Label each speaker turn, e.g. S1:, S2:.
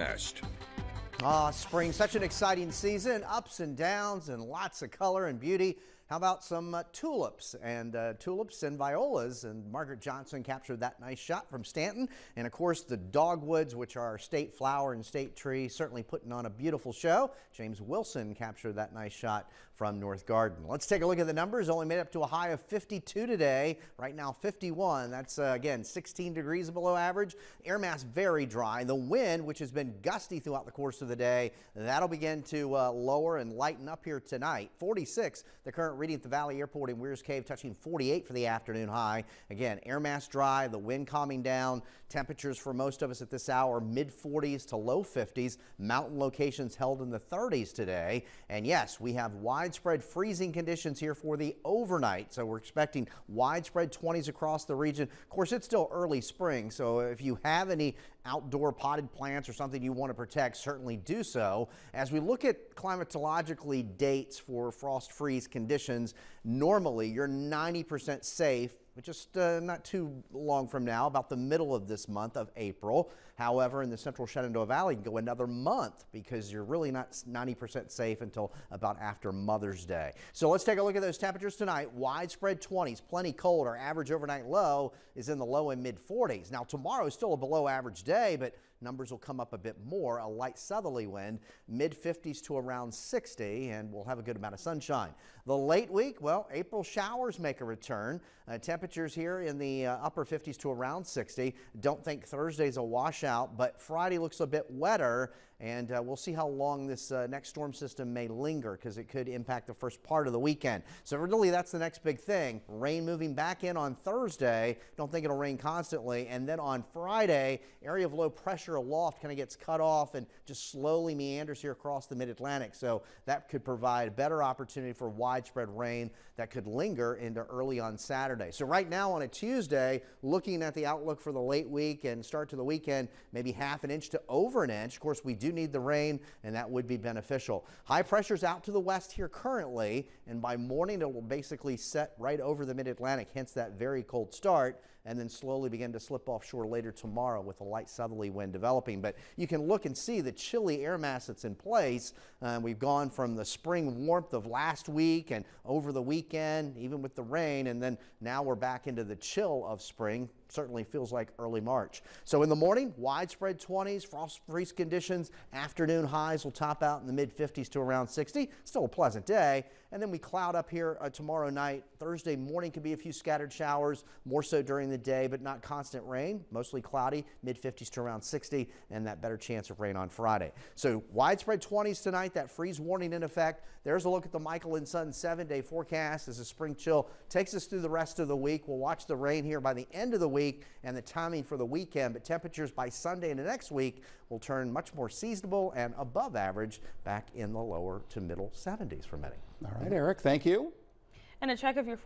S1: Best.
S2: Spring, such an exciting season, ups and downs and lots of color and beauty. How about some tulips and violas? And Margaret Johnson captured that nice shot from Stanton. And of course, the dogwoods, which are our state flower and state tree, certainly putting on a beautiful show. James Wilson captured that nice shot from North Garden. Let's take a look at the numbers. Only made up to a high of 52 today. Right now, 51. That's again 16 degrees below average. Air mass very dry. The wind, which has been gusty throughout the course of the day, that'll begin to lower and lighten up here tonight. 46. The current reading at the Valley Airport in Weir's Cave, touching 48 for the afternoon high. Again, air mass dry, the wind calming down. Temperatures for most of us at this hour, mid 40s to low 50s. Mountain locations held in the 30s today. And yes, we have widespread freezing conditions here for the overnight. So we're expecting widespread 20s across the region. Of course, it's still early spring, so if you have any outdoor potted plants or something you want to protect, certainly do so. As we look at climatologically dates for frost freeze conditions, normally you're 90% safe, but just not too long from now, about the middle of this month of April. However, in the central Shenandoah Valley, you can go another month because you're really not 90% safe until about after Mother's Day. So let's take a look at those temperatures tonight. Widespread 20s, plenty cold. Our average overnight low is in the low and mid 40s. Now tomorrow is still a below average day, but numbers will come up a bit more. A light southerly wind, mid 50s to around 60, and we'll have a good amount of sunshine. The late week, well, April showers make a return. Temperatures here in the upper 50s to around 60. Don't think Thursday's a washout, but Friday looks a bit wetter, and we'll see how long this next storm system may linger because it could impact the first part of the weekend. So really that's the next big thing. Rain moving back in on Thursday. Don't think it'll rain constantly. And then on Friday, area of low pressure aloft kind of gets cut off and just slowly meanders here across the mid-Atlantic. So that could provide a better opportunity for widespread rain that could linger into early on Saturday. So right now on a Tuesday, looking at the outlook for the late week and start to the weekend, maybe half an inch to over an inch. Of course, we do need the rain, and that would be beneficial. High pressure's out to the west here currently, and by morning it will basically set right over the mid-Atlantic, hence that very cold start, and then slowly begin to slip offshore later tomorrow with a light southerly wind developing. But you can look and see the chilly air mass that's in place. We've gone from the spring warmth of last week and over the weekend, even with the rain, and then now we're back into the chill of spring. Certainly feels like early March. So in the morning, widespread 20s, frost freeze conditions. Afternoon highs will top out in the mid 50s to around 60. Still a pleasant day. And then we cloud up here tomorrow night. Thursday morning could be a few scattered showers, more so during the day, but not constant rain. Mostly cloudy, mid 50s to around 60, and that better chance of rain on Friday. So widespread 20s tonight, that freeze warning in effect. There's a look at the Michael and Son 7-day forecast as the spring chill takes us through the rest of the week. We'll watch the rain here by the end of the week and the timing for the weekend, but temperatures by Sunday into next week will turn much more seasonable and above average back in the lower to middle 70s for many.
S3: All right, Eric, thank you.
S4: And a check of your